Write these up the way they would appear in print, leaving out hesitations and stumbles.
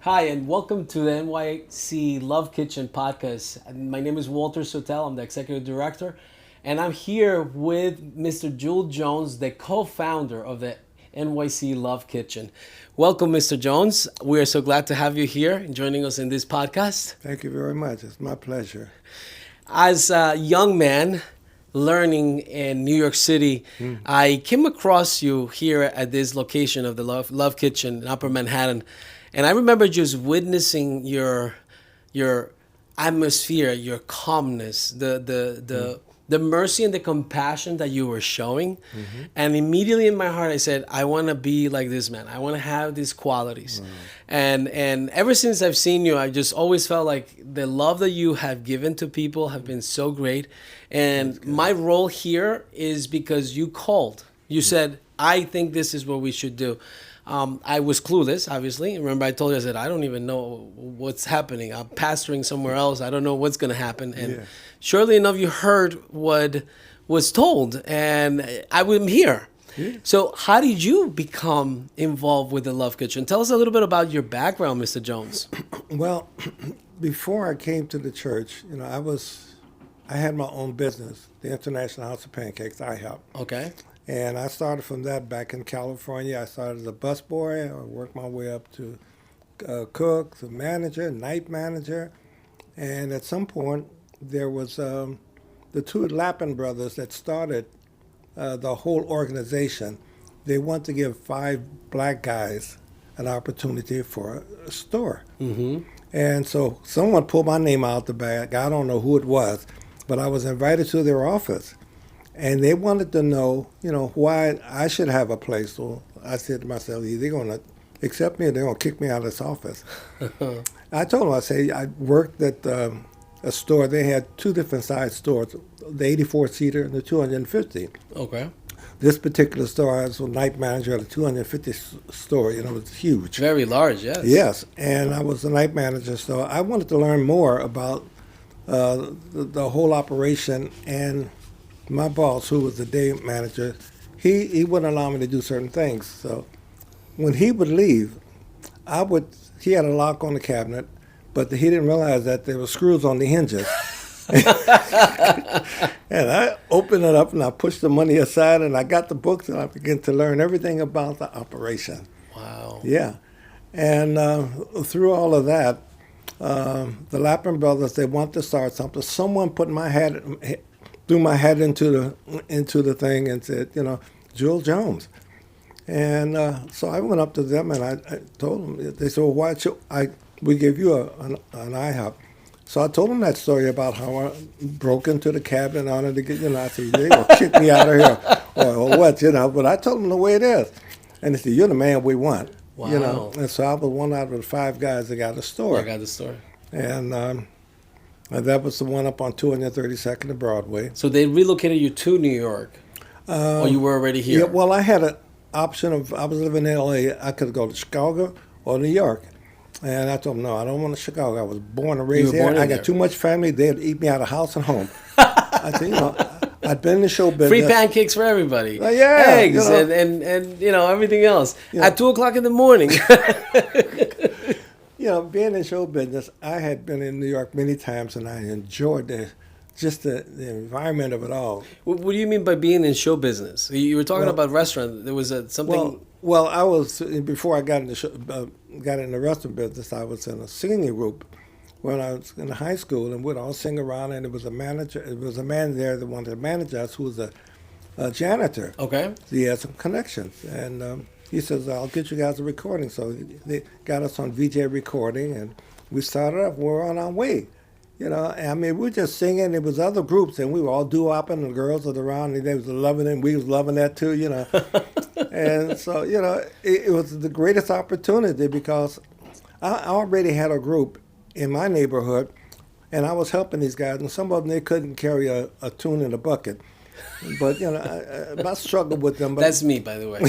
Hi, and welcome to the NYC Love Kitchen podcast. My name is Walter Sotelo. I'm the Executive Director, and I'm here with Mr. Jules Jones, the co-founder of the NYC Love Kitchen. Welcome, Mr. Jones. We are so glad to have you here and joining us in this podcast. Thank you very much. It's my pleasure. As a young man learning in New York City, I came across you here at this location of the Love Kitchen in Upper Manhattan. And I remember just witnessing your atmosphere, your calmness, the mercy and the compassion that you were showing. And immediately in my heart, I said, I want to be like this man. I want to have these qualities. And ever since I've seen you, I just always felt like the love that you have given to people have been so great. And my role here is because you called. You said, I think this is what we should do. I was clueless, obviously. Remember, I told you, I said, I don't even know what's happening. I'm pastoring somewhere else. I don't know what's going to happen. And surely enough, you heard what was told, and I am here. So how did you become involved with the Love Kitchen? Tell us a little bit about your background, Mr. Jones. Well, before I came to the church, I had my own business, the International House of Pancakes, IHOP. Okay. And I started from that back in California. I started as a busboy. I worked my way up to cook, the manager, night manager. And at some point, there was the two Lappin brothers that started the whole organization. They wanted to give 5 black guys an opportunity for a store. And so someone pulled my name out the bag. I don't know who it was, but I was invited to their office. And they wanted to know, why I should have a place. So I said to myself, either they're going to accept me or they're going to kick me out of this office. I told them, I worked at a store. They had 2 different size stores, the 84-seater and the 250. Okay. This particular store, I was a night manager at a 250 store. It was huge. Very large, yes. Yes, and I was the night manager. So I wanted to learn more about the whole operation. And my boss, who was the day manager, he wouldn't allow me to do certain things. So when he would leave, he had a lock on the cabinet, but he didn't realize that there were screws on the hinges. And I opened it up and I pushed the money aside and I got the books and I began to learn everything about the operation. Wow. Yeah. And through all of that, the Lappin brothers, they wanted to start something. Someone threw my head into the thing and said, Jules Jones. And so I went up to them and I told them, they said, well, why should we give you an IHOP? So I told them that story about how I broke into the cabinet and I wanted to get, I said, they will kick me out of here or what, but I told them the way it is. And they said, you're the man we want. Wow. And so I was one out of the 5 guys that got a store. I got the store. And that was the one up on 232nd and Broadway. So they relocated you to New York, or you were already here? Yeah, well, I had an option of, I was living in L.A., I could go to Chicago or New York. And I told them, no, I don't want to Chicago. I was born and raised there. I got too much family. They'd eat me out of house and home. I said, I'd been in the show business. Free pancakes for everybody. Yeah. Eggs and everything else. Yeah. At 2 o'clock in the morning. Being in show business, I had been in New York many times, and I enjoyed the environment of it all. What do you mean by being in show business? You were talking about restaurant. There was something. Well, I was before I got in the restaurant business. I was in a singing group when I was in high school, and we'd all sing around. And it was a manager. It was a man there that wanted to manage us, who was a janitor. Okay. So he had some connections, and he says, I'll get you guys a recording. So they got us on VJ recording, and we started up. We were on our way. We were just singing. There was other groups, and we were all doo-wopping, and the girls were around, and they was loving it, and we was loving that too, And so, it was the greatest opportunity because I already had a group in my neighborhood, and I was helping these guys, and some of them, they couldn't carry a tune in a bucket. But, I struggled with them. But that's me, by the way.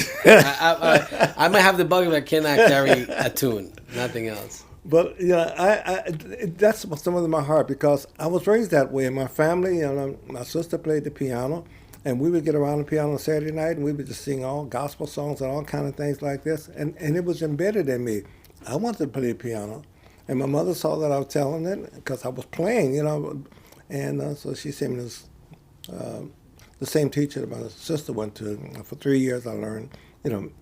I might have the bucket, but I cannot carry a tune, nothing else. But that's some of my heart because I was raised that way. In my family, my sister played the piano, and we would get around the piano on Saturday night, and we would just sing all gospel songs and all kind of things like this, and it was embedded in me. I wanted to play the piano, and my mother saw that I was talented because I was playing, and so she sent me this, the same teacher that my sister went to. For 3 years, I learned,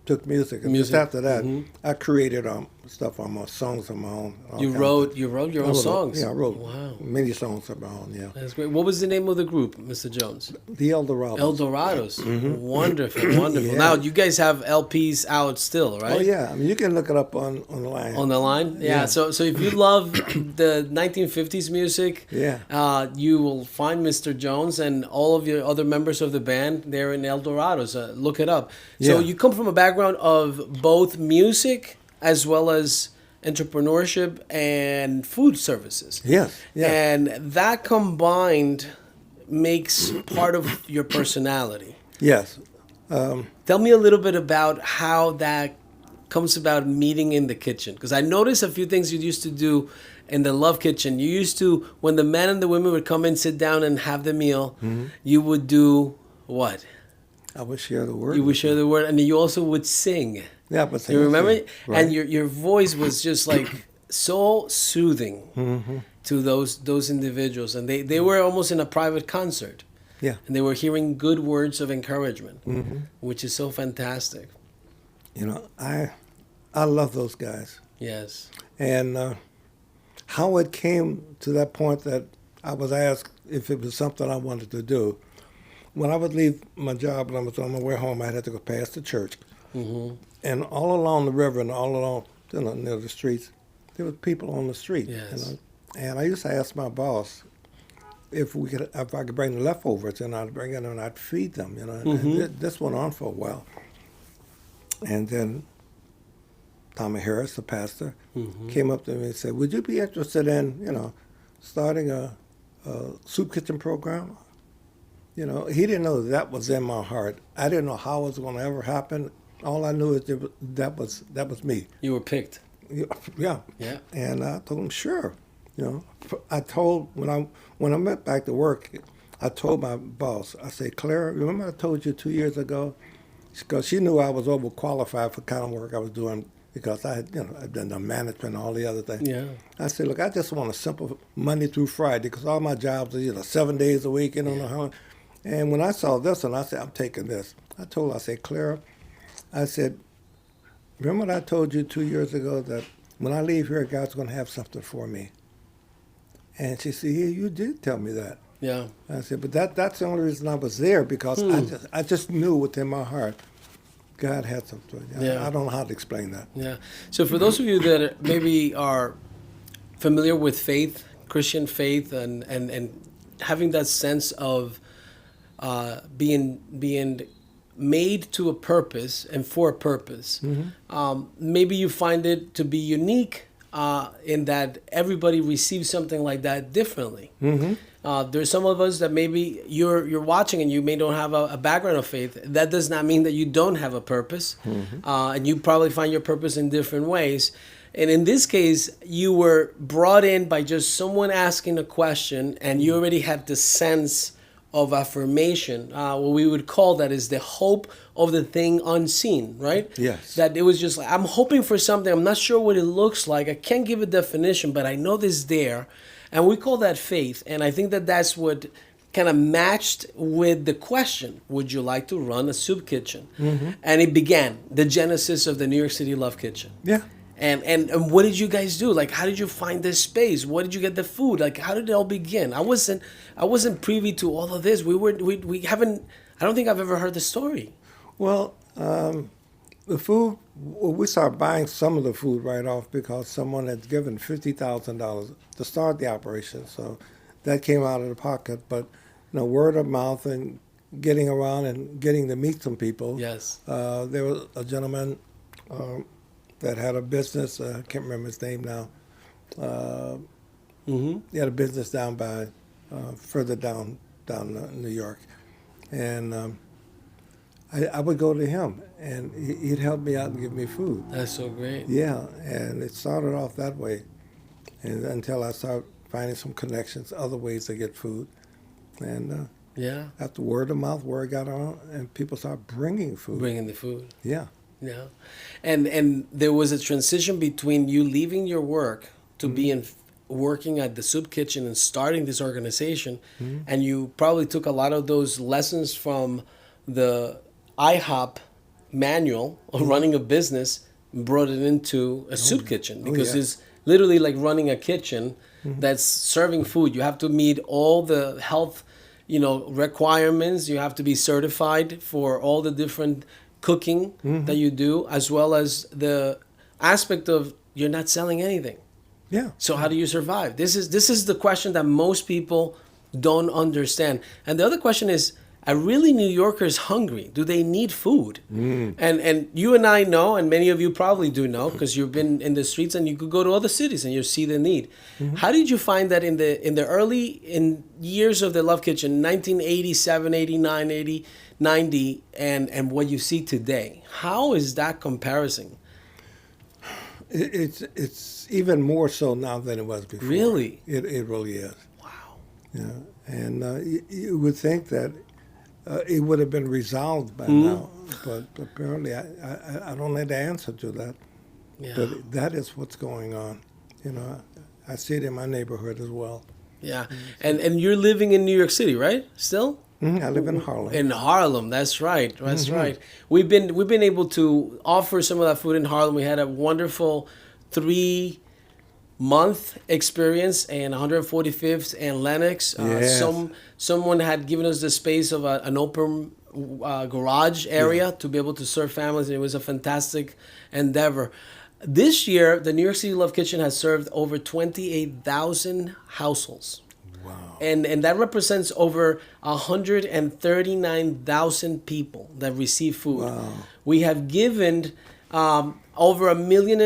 took music, and just after that, I created stuff on my songs of my own. You wrote your own songs. Yeah, I wrote Wow. many songs of my own. Yeah, That's great. What was the name of the group, Mr. Jones? the Eldorados. Eldorados. Wonderful, wonderful. Yeah. Now you guys have LPs out still, right? Oh yeah, I mean you can look it up online. On the line, yeah. Yeah. So if you love the 1950s music, Yeah. you will find Mr. Jones and all of your other members of the band there in Eldorados. Look it up. So Yeah. you come from a background of both music as well as entrepreneurship and food services. Yes. Yeah. And that combined makes part of your personality. Yes. Tell me a little bit about how that comes about meeting in the kitchen. Because I noticed a few things you used to do in the Love Kitchen. You used to, when the men and the women would come and sit down and have the meal, you would do what? I would share the word. You would share the word, and you also would sing. Yeah, but You remember? Right. And your voice was just like so soothing to those individuals. And they were almost in a private concert. Yeah. And they were hearing good words of encouragement, which is so fantastic. I love those guys. Yes. And how it came to that point that I was asked if it was something I wanted to do. When I would leave my job and I was on my way home, I had to go past the church. And all along the river and all along near the streets, there were people on the street. Yes. And I used to ask my boss if I could bring the leftovers, and I'd bring it and I'd feed them. And this went on for a while. And then Tommy Harris, the pastor, came up to me and said, "Would you be interested in, starting a soup kitchen program?" He didn't know that was in my heart. I didn't know how it was going to ever happen. All I knew is that was me. You were picked. Yeah. Yeah. And I told him, sure. I told when I went back to work, I told my boss, I said, "Clara, remember I told you 2 years ago?" Because she knew I was overqualified for the kind of work I was doing because I had, I'd done the management and all the other things. Yeah. I said, "Look, I just want a simple Monday through Friday because all my jobs are 7 days a week, how." And when I saw this one, I said, "I'm taking this." I told her, I said, "Clara," I said, "remember what I told you 2 years ago that when I leave here, God's going to have something for me?" And she said, "Yeah, you did tell me that." Yeah. I said, "But that's the only reason I was there because I just knew within my heart God had something." Yeah. I don't know how to explain that. Yeah. So for those of you that maybe are familiar with faith, Christian faith, and having that sense of being made to a purpose and for a purpose, maybe you find it to be unique in that everybody receives something like that differently. There's some of us that maybe you're watching and you may don't have a background of faith. That does not mean that you don't have a purpose, and you probably find your purpose in different ways. And in this case, you were brought in by just someone asking a question, and you already had the sense of affirmation. What we would call that is the hope of the thing unseen, right? Yes. That it was just like, I'm hoping for something. I'm not sure what it looks like. I can't give a definition, but I know this there. And we call that faith. And I think that that's what kind of matched with the question, would you like to run a soup kitchen? And it began, the genesis of the New York City Love Kitchen. Yeah. And what did you guys do? Like, how did you find this space? What did you get the food? Like, how did it all begin? I wasn't privy to all of this. We haven't. I don't think I've ever heard the story. Well, the food, we started buying some of the food right off because someone had given $50,000 to start the operation. So that came out of the pocket. But, word of mouth and getting around and getting to meet some people. Yes. There was a gentleman that had a business. I can't remember his name now. He had a business down by, further down New York. And I would go to him, and he'd help me out and give me food. That's so great. Yeah, and it started off that way, and until I started finding some connections, other ways to get food. And Yeah. after word of mouth, word got on, and people started bringing food. Bringing the food. Yeah. Yeah, and there was a transition between you leaving your work to being working at the soup kitchen and starting this organization, and you probably took a lot of those lessons from the IHOP manual of running a business, and brought it into a soup kitchen, because yeah. it's literally like running a kitchen that's serving food. You have to meet all the health, requirements. You have to be certified for all the different cooking that you do, as well as the aspect of you're not selling anything. Yeah. So how do you survive? This is the question that most people don't understand. And the other question is, are really New Yorkers hungry? Do they need food? And you and I know, and many of you probably do know, because you've been in the streets and you could go to other cities and you see the need. How did you find that in the early years of the Love Kitchen, 1987, 89, 80, 90, and what you see today? How is that comparison? It's even more so now than it was before. Really? It really is. Wow. Yeah. And you would think that it would have been resolved by now, but apparently I don't know the answer to that. Yeah. But that is what's going on. I see it in my neighborhood as well. Yeah. And you're living in New York City, right? Still? I live in Harlem. In Harlem, that's right. That's right. We've been able to offer some of that food in Harlem. We had a wonderful 3-month experience in 145th and Lenox. Yes. Someone had given us the space of an open garage area to be able to serve families, and it was a fantastic endeavor. This year, the New York City Love Kitchen has served over 28,000 households. Wow. And that represents over 139,000 people that receive food. Wow. We have given over 1.5 million,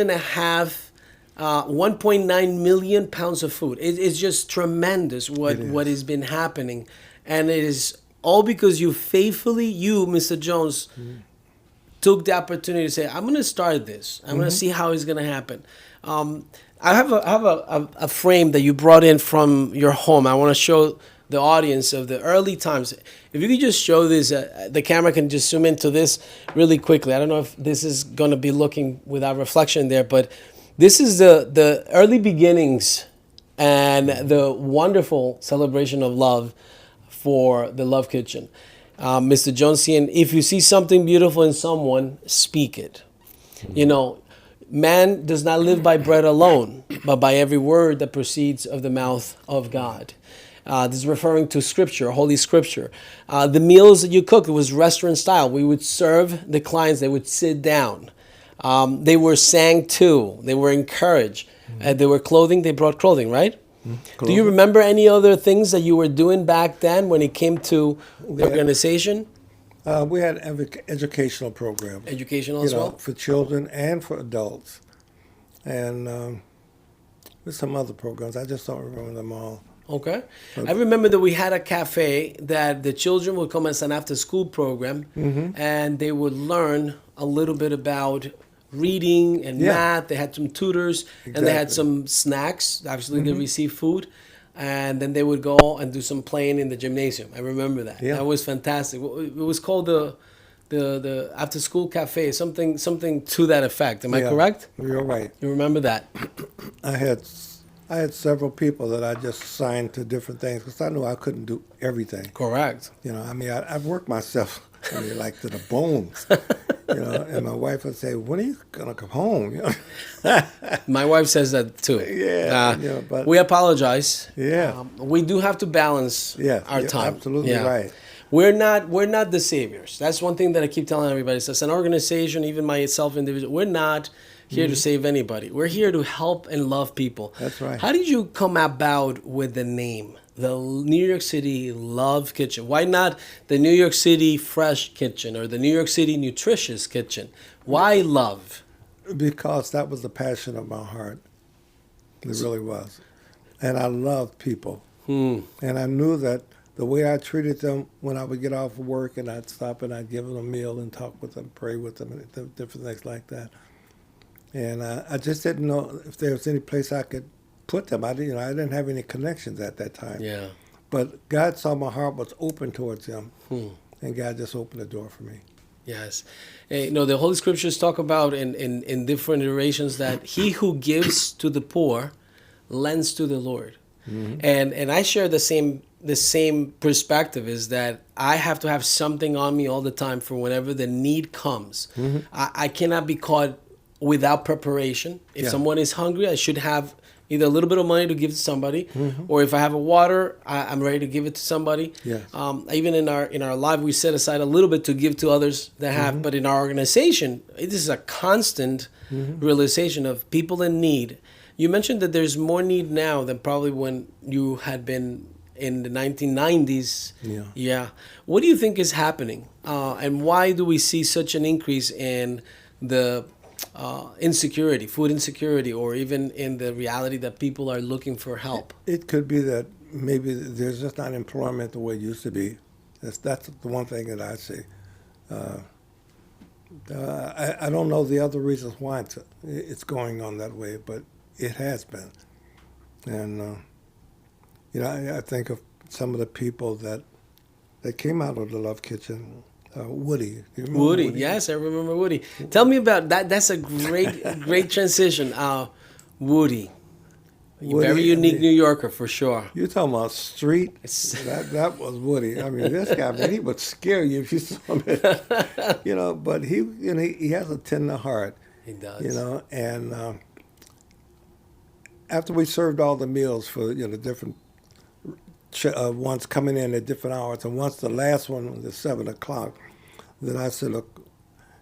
1.9 million pounds of food. It's just tremendous what has been happening. And it is all because you, Mr. Jones, took the opportunity to say, I'm going to start this. I'm going to see how it's going to happen. I have a frame that you brought in from your home. I want to show the audience of the early times. If you could just show this, the camera can just zoom into this really quickly. I don't know if this is going to be looking without reflection there, but this is the early beginnings and the wonderful celebration of love for the Love Kitchen. Mr. Jonesian, if you see something beautiful in someone, speak it. Man does not live by bread alone, but by every word that proceeds of the mouth of God. This is referring to Scripture, Holy Scripture. The meals that you cooked, it was restaurant style. We would serve the clients. They would sit down. They were sang to. They were encouraged. They were clothing. They brought clothing, right? Do you remember any other things that you were doing back then when it came to the organization? We had educational programs. Educational as well? For children and for adults. And with some other programs. I just don't remember them all. Okay. I remember that we had a cafe that the children would come as an after-school program, and they would learn a little bit about reading and math. They had some tutors, and they had some snacks. Obviously, they received food. And then they would go and do some playing in the gymnasium. I remember that. Yeah. That was fantastic. It was called the after school cafe, something to that effect. Am I correct? You're right. You remember that? I had several people that I just assigned to different things because I knew I couldn't do everything. Correct. I've worked myself like to the bone. And my wife would say, "When are you gonna come home?" My wife says that too. But we apologize. Yeah. We do have to balance our time. Absolutely right. We're not the saviors. That's one thing that I keep telling everybody. So as an organization, even myself individual, we're not here to save anybody. We're here to help and love people. That's right. How did you come about with the name, the New York City Love Kitchen? Why not the New York City Fresh Kitchen or the New York City Nutritious Kitchen? Why love? Because that was the passion of my heart. It really was. And I loved people. And I knew that the way I treated them when I would get off of work and I'd stop and I'd give them a meal and talk with them, pray with them, and different things like that. And I just didn't know if there was any place I could put them. I didn't have any connections at that time. Yeah. But God saw my heart was open towards them, and God just opened the door for me. Yes. The Holy Scriptures talk about in different iterations that he who gives to the poor lends to the Lord. And I share the same perspective, is that I have to have something on me all the time for whenever the need comes. I cannot be caught without preparation. If Yeah. someone is hungry, I should have either a little bit of money to give to somebody, or if I have a water, I'm ready to give it to somebody. Yes. Even in our life, we set aside a little bit to give to others that have. But in our organization, this is a constant realization of people in need. You mentioned that there's more need now than probably when you had been in the 1990s. Yeah. Yeah. What do you think is happening? And why do we see such an increase in the insecurity, food insecurity, or even in the reality that people are looking for help? It could be that maybe there's just not employment the way it used to be. That's the one thing that I see. I don't know the other reasons why it's going on that way, but it has been. And I think of some of the people that came out of the Love Kitchen. Woody. Do you remember Woody, yes, I remember Woody. Tell me about that. That's a great transition. Woody, very unique New Yorker for sure. You're talking about street. That was Woody. I mean, this guy, man, he would scare you if you saw him. But he has a tender heart. He does. And after we served all the meals for different ones coming in at different hours, and once the last one was at 7:00, then I said, look,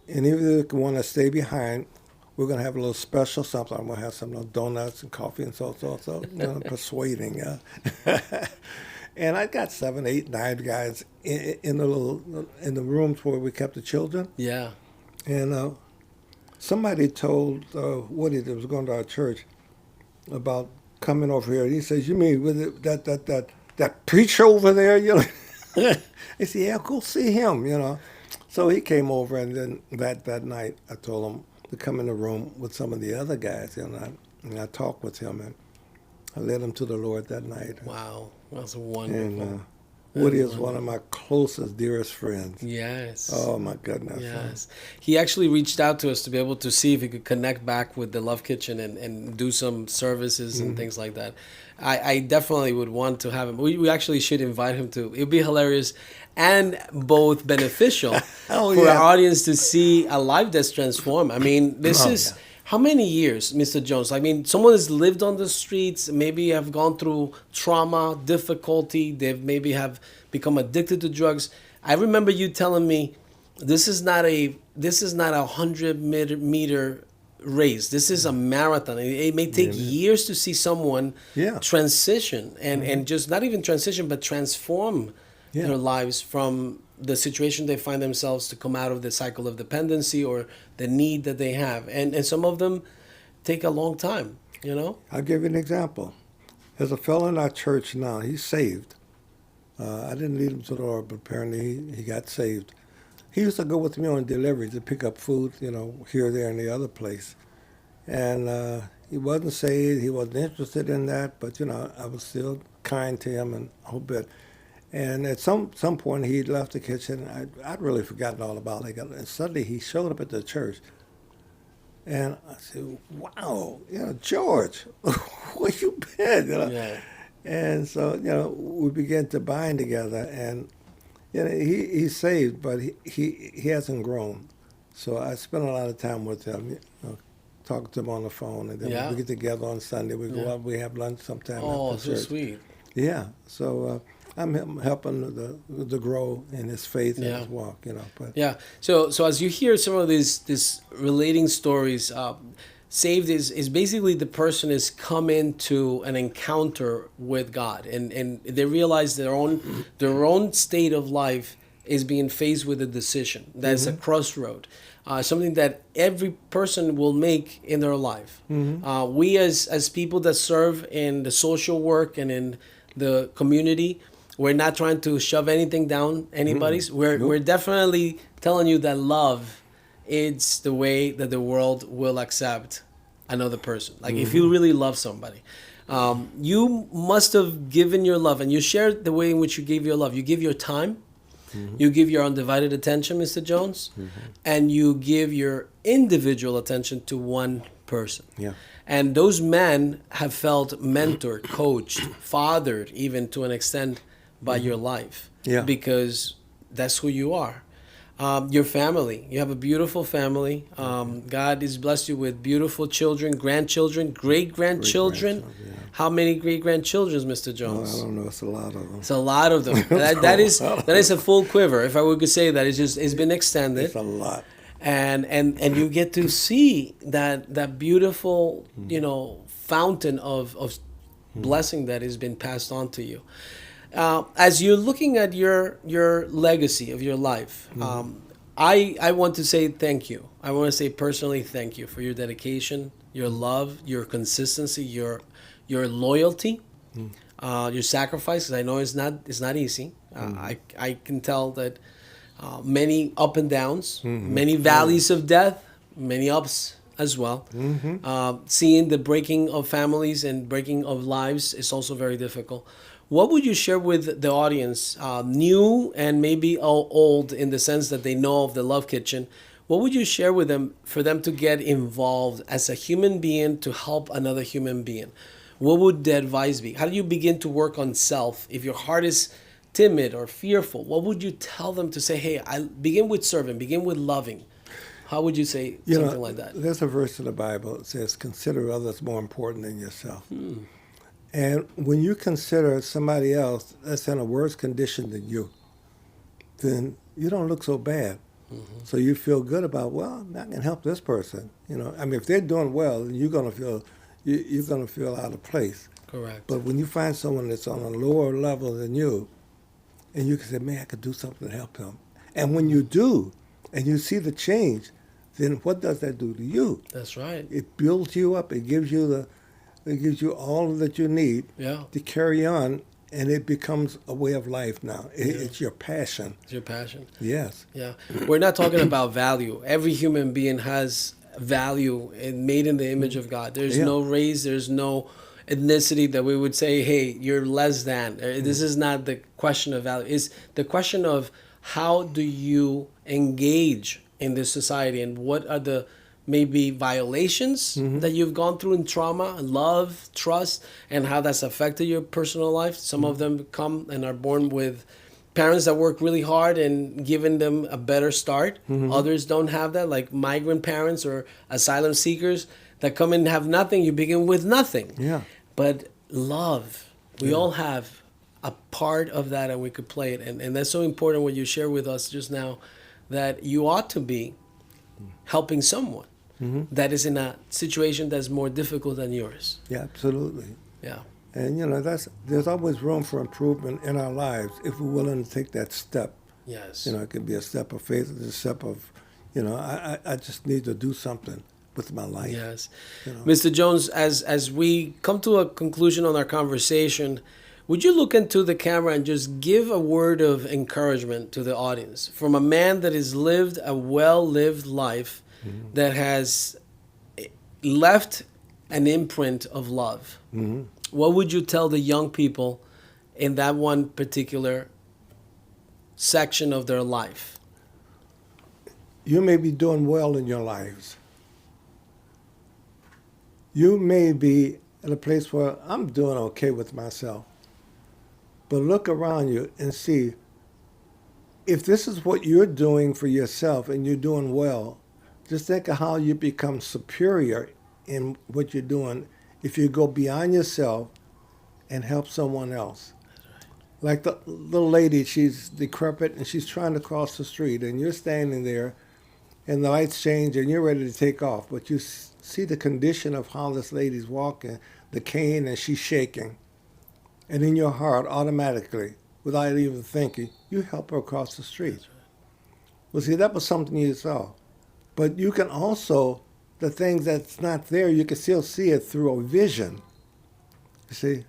any of you that want to stay behind, we're going to have a little special something. I'm going to have some little donuts and coffee and so, persuading. And I got 7, 8, 9 guys in the rooms where we kept the children. Yeah. And somebody told Woody that was going to our church about coming over here. He says, "You mean with that preacher over there?" He said, "Yeah, go see him." So he came over, and then that night I told him to come in the room with some of the other guys, and I talked with him, and I led him to the Lord that night. Wow, that's wonderful. And Woody is one of my closest, dearest friends. Yes. Oh my goodness. Yes. He actually reached out to us to be able to see if he could connect back with the Love Kitchen and do some services and things like that. I definitely would want to have him. We actually should invite him to. It'd be hilarious and both beneficial for our audience to see a life that's transformed. I mean, this is... How many years, Mr. Jones? I mean, someone has lived on the streets, maybe have gone through trauma, difficulty, they've maybe have become addicted to drugs. I remember you telling me this is not a 100-meter race. This is a marathon. It may take years to see someone transition and just not even transition, but transform their lives from the situation they find themselves to come out of the cycle of dependency or the need that they have. And some of them take a long time, I'll give you an example. There's a fellow in our church now. He's saved. I didn't lead him to the Lord, but apparently he got saved. He used to go with me on delivery to pick up food, here, there, and the other place. And he wasn't saved. He wasn't interested in that, but, I was still kind to him and a whole bit. And at some point, he left the kitchen. I'd really forgotten all about it. And suddenly, he showed up at the church. And I said, "Wow, George, where you been?" Yeah. And so, we began to bind together. And he's saved, but he hasn't grown. So I spent a lot of time with him, talking to him on the phone. And then we get together on Sunday. We go out, we have lunch sometime after so church. Sweet. Yeah. So I'm helping the grow in his faith and his walk, But So as you hear some of these relating stories, saved is basically the person has come into an encounter with God, and they realize their own state of life is being faced with a decision that's a crossroad, something that every person will make in their life. We as people that serve in the social work and in the community, we're not trying to shove anything down anybody's. We're definitely telling you that love is the way that the world will accept another person. Like if you really love somebody, you must have given your love, and you shared the way in which you gave your love. You give your time, You give your undivided attention, Mr. Jones, and you give your individual attention to one person. Yeah. And those men have felt mentored, coached, fathered, even to an extent by your life. Yeah. Because that's who you are. Your family. You have a beautiful family. God has blessed you with beautiful children, grandchildren, great-grandchildren. Great-grandchildren, yeah. How many great-grandchildren, Mr. Oh, Jones? I don't know. It's a lot of them. It's a lot of them. that is a full quiver. If I could say that, it's been extended. It's a lot. And you get to see that beautiful, fountain of blessing that has been passed on to you. As you're looking at your legacy of your life, I want to say thank you. I want to say personally thank you for your dedication, your love, your consistency, your loyalty, your sacrifice. 'Cause I know it's not easy. I can tell that many up and downs, many valleys of death, many ups as well. Seeing the breaking of families and breaking of lives is also very difficult. What would you share with the audience, new and maybe old in the sense that they know of the Love Kitchen? What would you share with them for them to get involved as a human being to help another human being? What would the advice be? How do you begin to work on self? If your heart is timid or fearful, what would you tell them to say, hey, I begin with serving, begin with loving? How would you say something like that? There's a verse in the Bible that says, consider others more important than yourself. And when you consider somebody else that's in a worse condition than you, then you don't look so bad. So you feel good about, well, I can help this person. If they're doing well, you're gonna feel out of place. Correct. But when you find someone that's on a lower level than you, and you can say, man, I could do something to help him. And when you do, and you see the change, then what does that do to you? That's right. It builds you up. It gives you all that you need to carry on, and it becomes a way of life now. It's your passion. It's your passion. Yes. Yeah. We're not talking about value. Every human being has value and made in the image of God. There's no race, there's no ethnicity that we would say, hey, you're less than. This is not the question of value. It's the question of how do you engage in this society, and what are the maybe violations that you've gone through in trauma, love, trust, and how that's affected your personal life. Some of them come and are born with parents that work really hard and giving them a better start. Others don't have that, like migrant parents or asylum seekers that come and have nothing. You begin with nothing. Yeah. But love, we all have a part of that, and we could play it. And that's so important what you shared with us just now, that you ought to be helping someone that is in a situation that's more difficult than yours. Yeah, absolutely. Yeah. And there's always room for improvement in our lives if we're willing to take that step. Yes. It could be a step of faith, a step of, I just need to do something with my life. Yes. Mr. Jones, as we come to a conclusion on our conversation, would you look into the camera and just give a word of encouragement to the audience from a man that has lived a well-lived life that has left an imprint of love? What would you tell the young people in that one particular section of their life? You may be doing well in your lives. You may be at a place where I'm doing okay with myself. But look around you and see, if this is what you're doing for yourself and you're doing well, just think of how you become superior in what you're doing if you go beyond yourself and help someone else. Like the little lady, she's decrepit and she's trying to cross the street, and you're standing there and the lights change and you're ready to take off, but you see the condition of how this lady's walking, the cane, and she's shaking. And in your heart, automatically, without even thinking, you help her across the street. Well, see, that was something you saw. But you can also, the things that's not there, you can still see it through a vision. You see,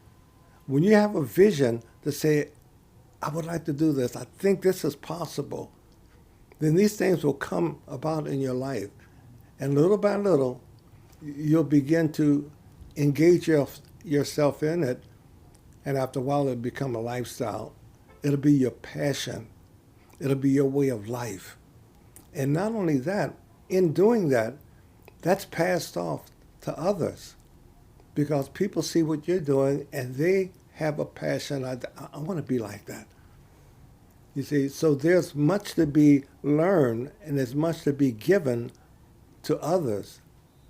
when you have a vision to say, I would like to do this, I think this is possible, then these things will come about in your life. And little by little, you'll begin to engage yourself in it. And after a while, it'll become a lifestyle. It'll be your passion. It'll be your way of life. And not only that, in doing that, that's passed off to others because people see what you're doing and they have a passion. I want to be like that. You see, so there's much to be learned and there's much to be given to others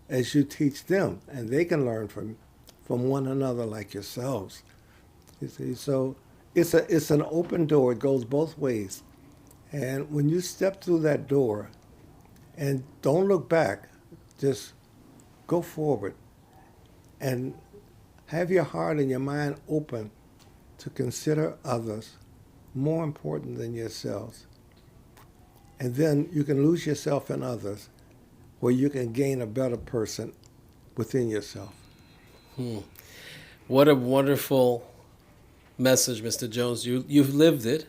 as you teach them, and they can learn from one another like yourselves. You see, so it's an open door. It goes both ways, and when you step through that door, and don't look back, just go forward, and have your heart and your mind open to consider others more important than yourselves. And then you can lose yourself in others where you can gain a better person within yourself. What a wonderful message, Mr. Jones. You've lived it.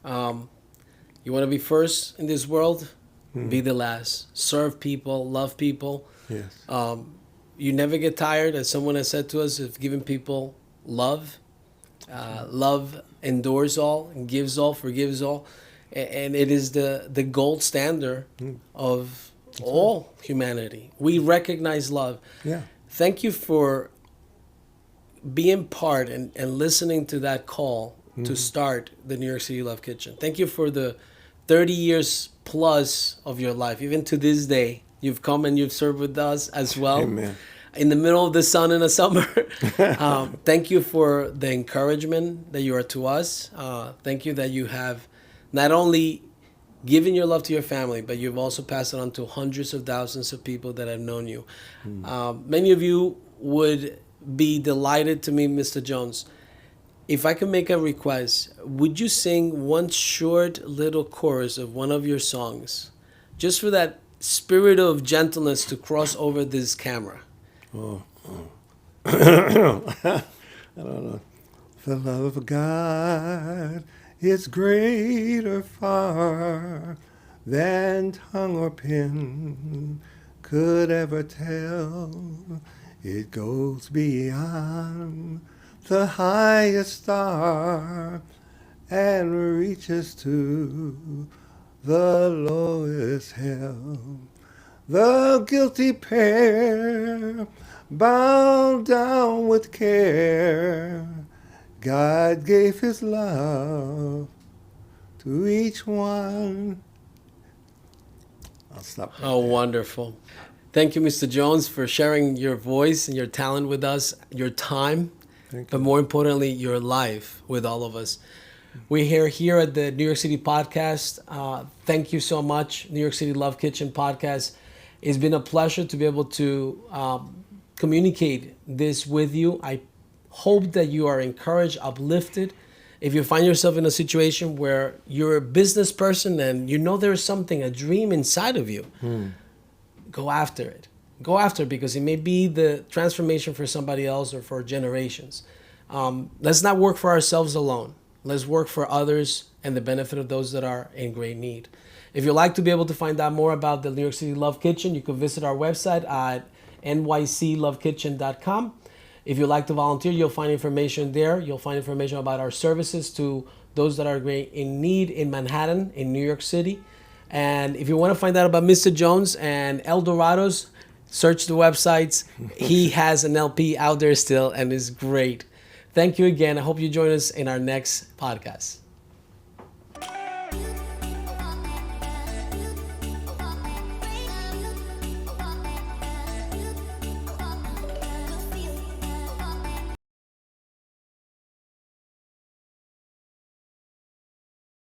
You want to be first in this world? Be the last. Serve people, love people. Yes. You never get tired, as someone has said to us, of giving people love. Love endures all, and gives all, forgives all. And it is the gold standard of all humanity. We recognize love. Yeah. Thank you for being part and listening to that call to start the New York City Love Kitchen. Thank you for the 30 years plus of your life. Even to this day, you've come and you've served with us as well. Amen. In the middle of the sun in the summer. Thank you for the encouragement that you are to us. Thank you that you have not only given your love to your family, but you've also passed it on to hundreds of thousands of people that have known you. Many of you would be delighted to meet Mr. Jones. If I could make a request, would you sing one short little chorus of one of your songs, just for that spirit of gentleness to cross over this camera? I don't know. The love of God is greater far than tongue or pen could ever tell. It goes beyond the highest star and reaches to the lowest hell. The guilty pair bound down with care, God gave his love to each one. I'll stop. Oh, wonderful. Thank you, Mr. Jones, for sharing your voice and your talent with us, your time, but more importantly, your life with all of us. We're here at the New York City Podcast. Thank you so much, New York City Love Kitchen Podcast. It's been a pleasure to be able to communicate this with you. I hope that you are encouraged, uplifted. If you find yourself in a situation where you're a business person and you know there's something, a dream inside of you, go after it. Go after it because it may be the transformation for somebody else or for generations. Let's not work for ourselves alone. Let's work for others and the benefit of those that are in great need. If you'd like to be able to find out more about the New York City Love Kitchen, you can visit our website at nyclovekitchen.com. If you'd like to volunteer, you'll find information there. You'll find information about our services to those that are in need in Manhattan, in New York City. And if you want to find out about Mr. Jones and El Dorados, search the websites. He has an LP out there still and is great. Thank you again. I hope you join us in our next podcast.